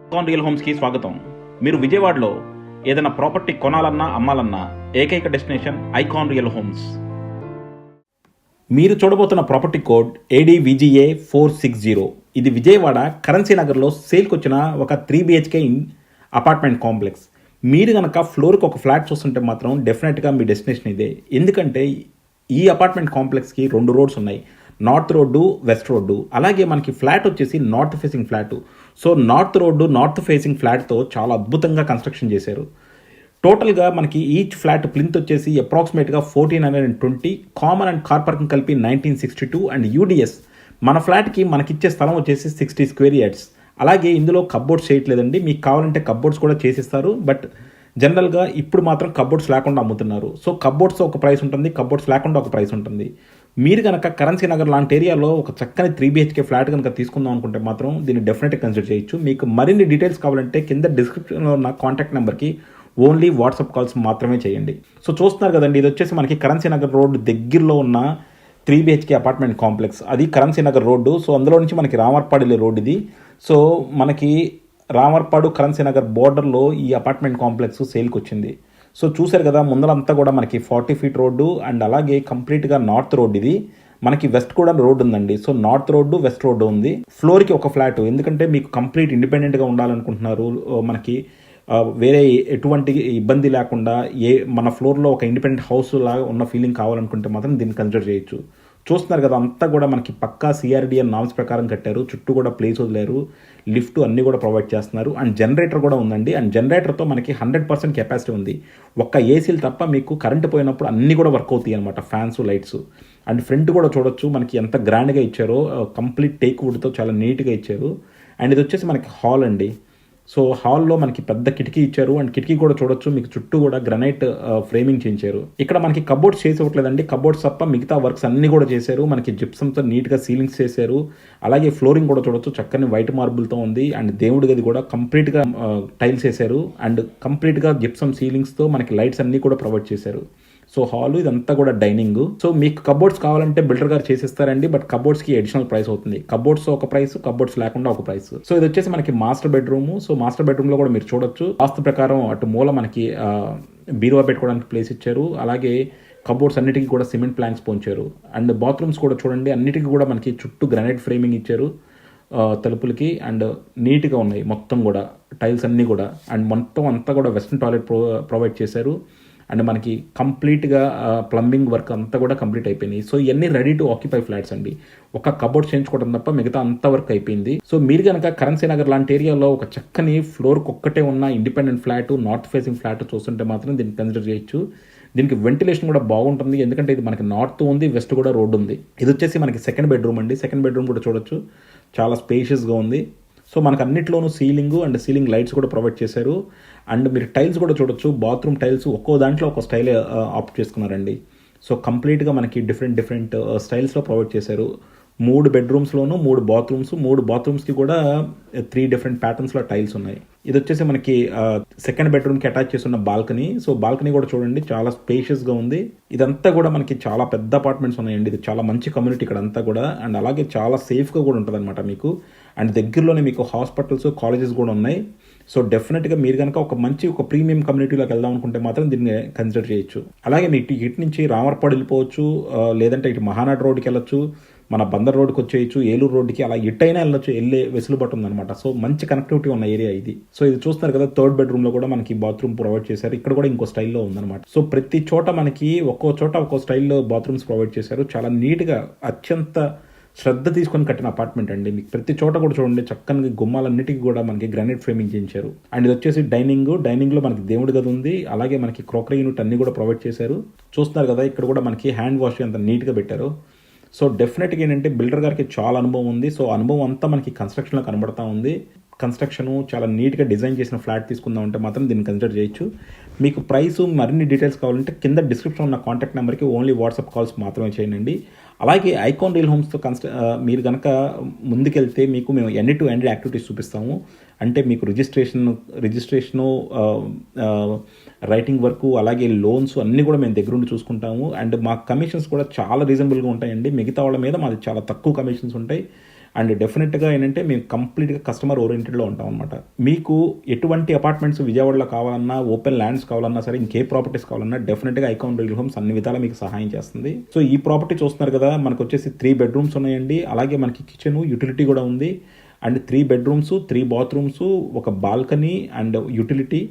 Icon real హోమ్స్కి స్వాగతం. మీరు విజయవాడలో ఏదైనా ప్రాపర్టీ కొనాలన్నా అమ్మాలన్నా ఏకైక డెస్టినేషన్ ఐకాన్ రియల్ హోమ్స్. మీరు చూడబోతున్న ప్రాపర్టీ కోడ్ ADVGA 460. ఇది విజయవాడ కరెన్సీ నగర్లో సేల్కి వచ్చిన ఒక 3 BHK అపార్ట్మెంట్ కాంప్లెక్స్. మీరు కనుక ఫ్లోర్కి ఒక ఫ్లాట్ చూస్తుంటే మాత్రం డెఫినెట్గా మీ డెస్టినేషన్ ఇదే. ఎందుకంటే ఈ అపార్ట్మెంట్ కాంప్లెక్స్కి 2 రోడ్స్ ఉన్నాయి, నార్త్ రోడ్డు, వెస్ట్ రోడ్డు. అలాగే మనకి ఫ్లాట్ వచ్చేసి north facing flat. So north road, north facing ఫ్లాట్తో చాలా అద్భుతంగా కన్స్ట్రక్షన్ చేశారు. టోటల్గా మనకి ఈచ్ ఫ్లాట్ ప్లింత్ వచ్చేసి అప్రాక్సిమేట్గా 1420, కామన్ అండ్ కార్ పార్కింగ్ కలిపి 1962 అండ్ UDS. మన ఫ్లాట్కి మనకిచ్చే స్థలం వచ్చేసి 60 స్క్వేర్ యార్డ్స్. అలాగే ఇందులో కబ్బోర్డ్స్ చేయట్లేదండి, మీకు కావాలంటే కబ్బోర్డ్స్ కూడా చేసిస్తారు. బట్ జనరల్గా ఇప్పుడు మాత్రం కబ్బోర్డ్స్ లేకుండా అమ్ముతున్నారు. సో కబ్బోర్డ్స్ ఒక ప్రైస్ ఉంటుంది, కబ్బోర్డ్స్ లేకుండా ఒక ప్రైస్ ఉంటుంది. మీరు కనుక కరెన్సీ నగర్ లాంటి ఏరియాలో ఒక చక్కని 3 BHK ఫ్లాట్ కనుక తీసుకుందాం అనుకుంటే మాత్రం దీన్ని డెఫినెట్గా కన్సిడర్ చేయొచ్చు. మీకు మరిన్ని డీటెయిల్స్ కావాలంటే కింద డిస్క్రిప్షన్లో ఉన్న కాంటాక్ట్ నెంబర్కి ఓన్లీ వాట్సాప్ కాల్స్ మాత్రమే చేయండి. సో చూస్తున్నారు కదండి, ఇది వచ్చేసి మనకి కరెన్సీ నగర్ రోడ్డు దగ్గరలో ఉన్న 3 BHK అపార్ట్మెంట్ కాంప్లెక్స్. అది కరెన్సీ నగర్ రోడ్డు. సో అందులో నుంచి మనకి రామర్పాడు రోడ్ ఇది. సో మనకి రామర్పాడు కరెన్సీ నగర్ బోర్డర్లో ఈ అపార్ట్మెంట్ కాంప్లెక్స్ సేల్కి వచ్చింది. సో చూసారు కదా, ముందరంతా కూడా మనకి 40 ఫీట్ రోడ్డు అండ్ అలాగే కంప్లీట్గా నార్త్ రోడ్. ఇది మనకి వెస్ట్ కూడా రోడ్డు ఉందండి. So north road, west road ఉంది. ఫ్లోర్కి ఒక ఫ్లాట్, ఎందుకంటే మీకు కంప్లీట్ ఇండిపెండెంట్గా ఉండాలనుకుంటున్నారు, మనకి వేరే ఎటువంటి ఇబ్బంది లేకుండా మన ఫ్లోర్లో ఒక ఇండిపెండెంట్ హౌస్ లాగా ఉన్న ఫీలింగ్ కావాలనుకుంటే మాత్రం దీన్ని కన్సిడర్ చేయొచ్చు. చూస్తున్నారు కదా, అంతా కూడా మనకి పక్కా CRDA నామ్స్ ప్రకారం కట్టారు. చుట్టూ కూడా ప్లేస్ వదిలేరు, లిఫ్ట్ అన్నీ కూడా ప్రొవైడ్ చేస్తున్నారు. అండ్ జనరేటర్ కూడా ఉందండి. అండ్ జనరేటర్తో మనకి 100% కెపాసిటీ ఉంది. ఒక్క ఏసీలు తప్ప మీకు కరెంట్ పోయినప్పుడు అన్నీ కూడా వర్క్ అవుతాయి అనమాట, ఫ్యాన్స్, లైట్స్. అండ్ ఫ్రంట్ కూడా చూడొచ్చు మనకి ఎంత గ్రాండ్గా ఇచ్చారో, కంప్లీట్ టేక్ వుడ్తో చాలా నీట్గా ఇచ్చారు. అండ్ ఇది వచ్చేసి మనకి హాల్ అండి. సో హాల్లో మనకి పెద్ద కిటికీ ఇచ్చారు. అండ్ కిటికీ కూడా చూడొచ్చు, మీకు చుట్టూ కూడా గ్రనైట్ ఫ్రేమింగ్ చేయించారు. ఇక్కడ మనకి కబోర్డ్స్ చేసి ఇవ్వట్లేదండి, కబోర్డ్స్ తప్ప మిగతా వర్క్స్ అన్ని కూడా చేశారు. మనకి జిప్సమ్తో నీట్గా సీలింగ్స్ చేశారు. అలాగే ఫ్లోరింగ్ కూడా చూడొచ్చు, చక్కని వైట్ మార్బుల్తో ఉంది. అండ్ దేవుడి గది కూడా కంప్లీట్గా టైల్స్ వేశారు. అండ్ కంప్లీట్గా జిప్సమ్ సీలింగ్స్తో మనకి లైట్స్ అన్నీ కూడా ప్రొవైడ్ చేశారు. సో హాల్ ఇదంతా కూడా డైనింగ్. సో మీకు కబోర్డ్స్ కావాలంటే బిల్డర్ గారు చేసిస్తారండి, బట్ కబోర్డ్స్కి అడిషనల్ ప్రైస్ అవుతుంది. కబోర్డ్స్ ఒక ప్రైస్, కబోర్డ్స్ లేకుండా ఒక ప్రైస్. సో ఇది వచ్చేసి మనకి మాస్టర్ బెడ్రూమ్. సో మాస్టర్ బెడ్రూమ్లో కూడా మీరు చూడొచ్చు, వాస్తు ప్రకారం అటు మూల మనకి బీరువా పెట్టుకోవడానికి ప్లేస్ ఇచ్చారు. అలాగే కబోర్డ్స్ అన్నిటికీ కూడా సిమెంట్ ప్లాంక్స్ పోంచారు. అండ్ బాత్రూమ్స్ కూడా చూడండి, అన్నిటికీ కూడా మనకి చుట్టూ గ్రానైట్ ఫ్రేమింగ్ ఇచ్చారు తలుపులకి. అండ్ నీట్గా ఉన్నాయి మొత్తం కూడా టైల్స్ అన్నీ కూడా. అండ్ మొత్తం అంతా కూడా వెస్ట్రన్ టాయిలెట్ ప్రొవైడ్ చేశారు. అండ్ మనకి కంప్లీట్గా ప్లంబింగ్ వర్క్ అంతా కూడా కంప్లీట్ అయిపోయినాయి. సో ఇవన్నీ రెడీ టు ఆక్యుపై ఫ్లాట్స్ అండి. ఒక కబోర్డ్ చేయించుకోవడం తప్ప మిగతా అంత వర్క్ అయిపోయింది. సో మీరు కనుక కరెన్సీ నగర్ లాంటి ఏరియాలో ఒక చక్కని ఫ్లోర్కి ఒక్కటే ఉన్న independent flat, north facing flat చూస్తుంటే మాత్రం దీన్ని కన్సిడర్ చేయొచ్చు. దీనికి వెంటిలేషన్ కూడా బాగుంటుంది, ఎందుకంటే ఇది మనకి నార్త్ ఉంది, వెస్ట్ కూడా రోడ్ ఉంది. ఇది వచ్చేసి మనకి సెకండ్ బెడ్రూమ్ అండి. సెకండ్ బెడ్రూమ్ కూడా చూడొచ్చు, చాలా స్పేషియస్గా ఉంది. సో మనకు అన్నిట్లోనూ సీలింగ్ అండ్ సీలింగ్ లైట్స్ కూడా ప్రొవైడ్ చేశారు. అండ్ మీరు టైల్స్ కూడా చూడొచ్చు, బాత్రూమ్ టైల్స్ ఒక్కో దాంట్లో ఒక స్టైల్ ఆప్ట్ చేసుకున్నారండి. సో కంప్లీట్గా మనకి డిఫరెంట్ స్టైల్స్లో ప్రొవైడ్ చేశారు. 3 బెడ్రూమ్స్లోనూ 3 బాత్రూమ్స్, 3 బాత్రూమ్స్కి కూడా 3 డిఫరెంట్ ప్యాటర్న్స్లో టైల్స్ ఉన్నాయి. ఇది వచ్చేసి మనకి సెకండ్ బెడ్రూమ్కి అటాచ్ చేసి ఉన్న బాల్కనీ. సో బాల్కనీ కూడా చూడండి, చాలా స్పేషియస్గా ఉంది. ఇదంతా కూడా మనకి చాలా పెద్ద అపార్ట్మెంట్స్ ఉన్నాయండి. ఇది చాలా మంచి కమ్యూనిటీ ఇక్కడ అంతా కూడా. అండ్ అలాగే చాలా సేఫ్గా కూడా ఉంటుంది అనమాట మీకు. అండ్ దగ్గరలోనే మీకు హాస్పిటల్స్, కాలేజెస్ కూడా ఉన్నాయి. సో డెఫినెట్గా మీరు కనుక ఒక ప్రీమియం కమ్యూనిటీలోకి వెళ్దాం అనుకుంటే మాత్రం దీన్ని కన్సిడర్ చేయొచ్చు. అలాగే మీకు ఇటు నుంచి రామర్పాడు వెళ్ళిపోవచ్చు, లేదంటే ఇటు మహానాడు రోడ్కి వెళ్ళొచ్చు, మన బందర్ రోడ్కి వచ్చేయచ్చు, ఏలూరు రోడ్కి, అలా ఎట్టయినా వెళ్ళొచ్చు, వెళ్ళే వెసులుబాటు ఉందన్నమాట. సో మంచి కనెక్టివిటీ ఉన్న ఏరియా ఇది. సో ఇది చూస్తున్నారు కదా, థర్డ్ బెడ్రూమ్లో కూడా మనకి బాత్రూమ్ ప్రొవైడ్ చేశారు. ఇక్కడ కూడా ఇంకో స్టైల్లో ఉందన్నమాట. సో ప్రతి చోట మనకి ఒక్కో చోట ఒక్కో స్టైల్లో బాత్రూమ్స్ ప్రొవైడ్ చేశారు. చాలా నీట్గా, అత్యంత శ్రద్ధ తీసుకొని కట్టిన అపార్ట్మెంట్ అండి. మీకు ప్రతి చోట కూడా చూడండి, చక్కని గుమ్మాలన్నిటికీ కూడా మనకి గ్రానైట్ ఫ్రేమింగ్ చేయించారు. అండ్ ఇది వచ్చేసి డైనింగ్లో మనకి దేవుడి గది ఉంది. అలాగే మనకి క్రోకరీ యూనిట్ అన్ని కూడా ప్రొవైడ్ చేశారు. చూస్తున్నారు కదా, ఇక్కడ కూడా మనకి హ్యాండ్ వాష్ అంత నీట్గా పెట్టారు. సో డెఫినెట్గా ఏంటంటే బిల్డర్ గారికి చాలా అనుభవం ఉంది. సో అనుభవం అంతా మనకి కన్స్ట్రక్షన్లో కనబడతా ఉంది. కన్స్ట్రక్షన్ చాలా నీట్గా డిజైన్ చేసిన ఫ్లాట్ తీసుకుందాం అంటే మాత్రం దీన్ని కన్సిడర్ చేయొచ్చు. మీకు ప్రైస్, మరిన్ని డీటెయిల్స్ కావాలంటే కింద డిస్క్రిప్షన్ ఉన్న కాంటాక్ట్ నెంబర్కి ఓన్లీ వాట్సాప్ కాల్స్ మాత్రమే చేయండి. అలాగే ఐకాన్ రియల్ హోమ్స్తో మీరు కనుక ముందుకెళ్తే మీకు మేము ఎండ్ టు ఎండ్ యాక్టివిటీస్ చూపిస్తాము. అంటే మీకు రిజిస్ట్రేషను, రైటింగ్ వర్క్, అలాగే లోన్స్ అన్నీ కూడా మేము దగ్గరుండి చూసుకుంటాము. అండ్ మా కమిషన్స్ కూడా చాలా రీజనబుల్గా ఉంటాయండి. మిగతా వాళ్ళ మీద మాది చాలా తక్కువ కమిషన్స్ ఉంటాయి. అండ్ డెఫినెట్గా ఏంటంటే మేము కంప్లీట్గా కస్టమర్ ఓరియంటెడ్లో ఉంటాం అనమాట. మీకు ఎటువంటి అపార్ట్మెంట్స్ విజయవాడలో కావాలన్నా, ఓపెన్ ల్యాండ్స్ కావాలన్నా సరే, ఇంకే ప్రాపర్టీస్ కావాలన్నా డెఫినెట్గా ఐకాన్ రియల్ హోమ్స్ అన్ని విధాలా మీకు సహాయం చేస్తుంది. సో ఈ ప్రాపర్టీ చూస్తున్నారు కదా, మనకు వచ్చేసి 3 బెడ్రూమ్స్ ఉన్నాయండి. అలాగే మనకి కిచెన్, యూటిలిటీ కూడా ఉంది. అండ్ 3 బెడ్రూమ్స్, 3 బాత్రూమ్స్, ఒక balcony and utility,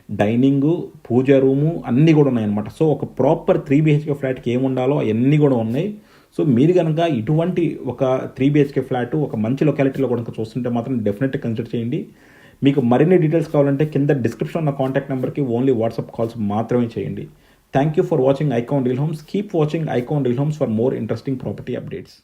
dining, puja room అన్నీ కూడా ఉన్నాయన్నమాట. సో ఒక ప్రాపర్ 3 BHK ఫ్లాట్కి ఏమి ఉండాలో అవన్నీ కూడా ఉన్నాయి. సో మీరు కనుక ఇటువంటి ఒక 3 BHK ఫ్లాట్ ఒక మంచి లొకాలిటీలో కనుక చూస్తుంటే మాత్రం డెఫినెట్గా కన్సిడర్ చేయండి. మీకు మరిన్ని డీటెయిల్స్ కావాలంటే కింద డిస్క్రిప్షన్ ఉన్న కాంటాక్ట్ నెంబర్కి ఓన్లీ వాట్సాప్ కాల్స్ మాత్రమే చేయండి. Thank you for watching icon real homes. Keep watching icon real homes for more interesting property updates.